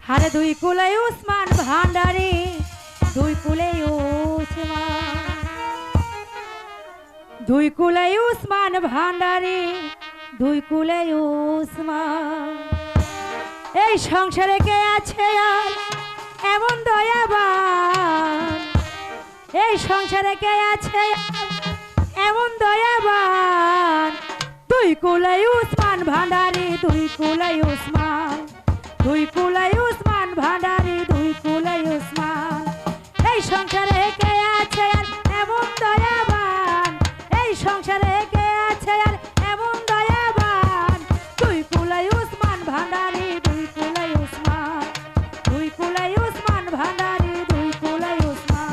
হারে দুই কুলে উসমান ভান্ডারি, দুই কুলে উসমান, দুই কুলে উসমান ভান্ডারি, দুই কুলে উসমান। এই সংসারে কে আছে আর এমন দয়াবান, এই সংসারে কে আছে এমন দয়াবান। দুই কুলে উসমান ভান্ডারি, দুই কুলে উসমান, দুই কুলে উসমান ভান্ডারি, দুই কুলে উসমান। এই সংসারে কে আছে আর এমন দয়াবান, এই সংসারে কে আছে আর এমন দয়াবান। দুই কুলে উসমান ভান্ডারি, দুই কুলে উসমান, দুই কুলে উসমান ভান্ডারি, দুই কুলে উসমান।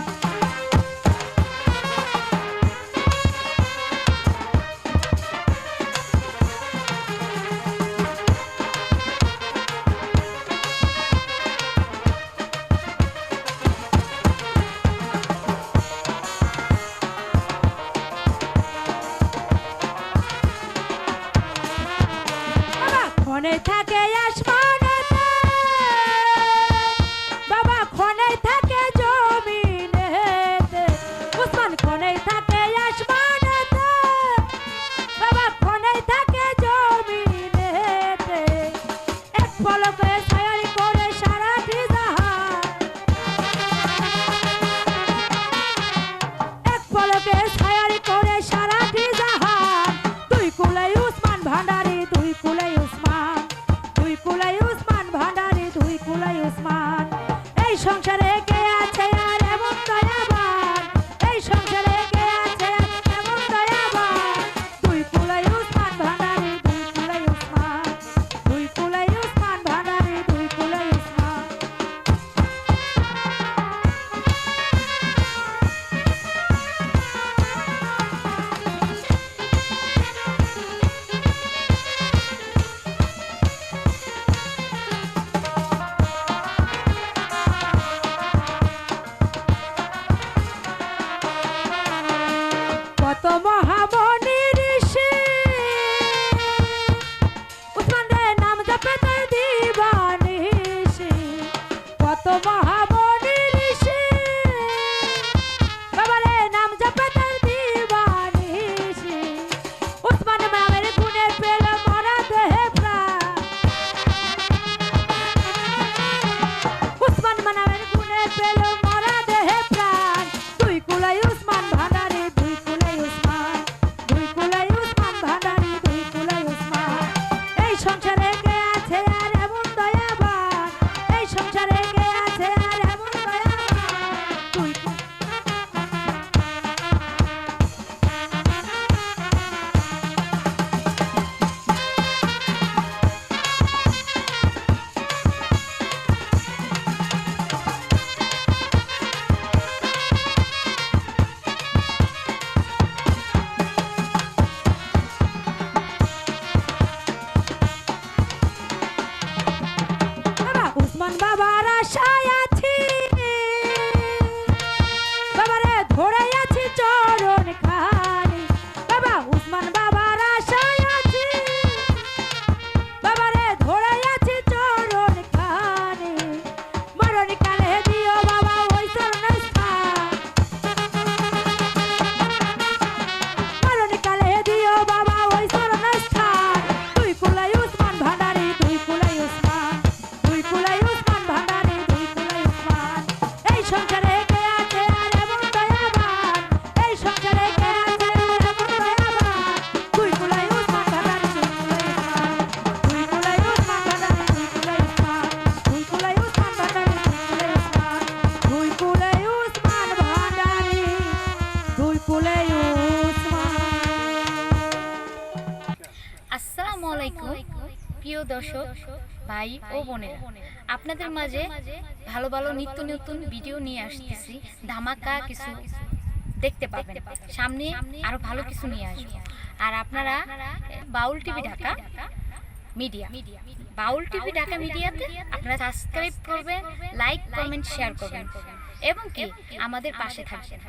ক্ষণে থাকে আসমানেতে, বাবা ক্ষণে থাকে জমিনেতে। উসমান ক্ষণে থাকে আসমানেতে, বাবা ক্ষণে থাকে জমিনেতে। এক পলকে ছায়ারি করে সারাটি জাহান, এক পলকে ছায়ারি করে সারাটি জাহান। দুই কুলে উসমান ভান্ডারি, দুই কুলে উসমান, দুই কুলে উসমান ভান্ডারি, দুই কুলে উসমান। এই সংসারে কে আছে আর এমন দয়াবান, এই সংসারে কে আছে আর এমন দয়াবান। দুই কুলে উসমান ভান্ডারি, দুই কুলে উসমান, দুই কুলে উসমান ভান্ডারি, দুই কুলে উসমান। কত মহামণি ঋষি উসমান রে নাম জপে তাই দিবানিশি। কত মহামণি ঋষি বাবা রে নাম জপে তাই দিবানিশি। উসমান নামের গুণে পেল মরা দেহে প্রাণ, উসমান নামের গুণে পেল মরা দেহে প্রাণ। দুই কুলে উসমান ভান্ডারি, দুই কুলে উসমান, দুই কুলে উসমান ভান্ডারি, দুই কুলে উসমান। এই সংসারে কে আছে আর এমন দয়াবান, এই সংসারে কে আছে আর এমন দয়াবান। দুই বাবা উসমান বাবার আশায় আছি, বাবারে ধরে আছি চরণ খানি। বাবা উসমান বাবার আশায় আছি, বাবারে ধরে আছি চরণ খানি। মরণ কালে দিও বাবা ওই চরণ স্থান, মরণ কালে দিও বাবা ওই চরণ স্থান। দুই কুলে উসমান ভান্ডারি, দুই কুলে উসমান, দুই কুলে উসমান ভান্ডারি, দুই কুলে উসমান। এই সংসারে কে আছে আর এমন দয়াবান, এই সংসারে কে আছে আর এমন দয়াবান। দুই কুলে উসমান ভান্ডারি, দুই কুলে উসমান, দুই কুলে উসমান ভান্ডারি, দুই কুলে উসমান, দুই কুলে উসমান ভান্ডারি, দুই কুলে উসমান, দুই কুলে উসমান ভান্ডারি, দুই কুলে উসমান। আসসালামু আলাইকুম প্রিয় দর্শক ভাই ও বোনেরা, আপনাদের মাঝে ভালো ভালো নিত্য নতুন ভিডিও নিয়ে আসতেছি। ধামাকা কিছু দেখতে পাবেন, সামনে আরো ভালো কিছু নিয়ে আসবো। আর আপনারা বাউল টিভি ঢাকা মিডিয়া, বাউল টিভি ঢাকা মিডিয়াতে আপনারা সাবস্ক্রাইব করবেন, লাইক কমেন্ট শেয়ার করবেন এবং কি আমাদের পাশে থাকবেন।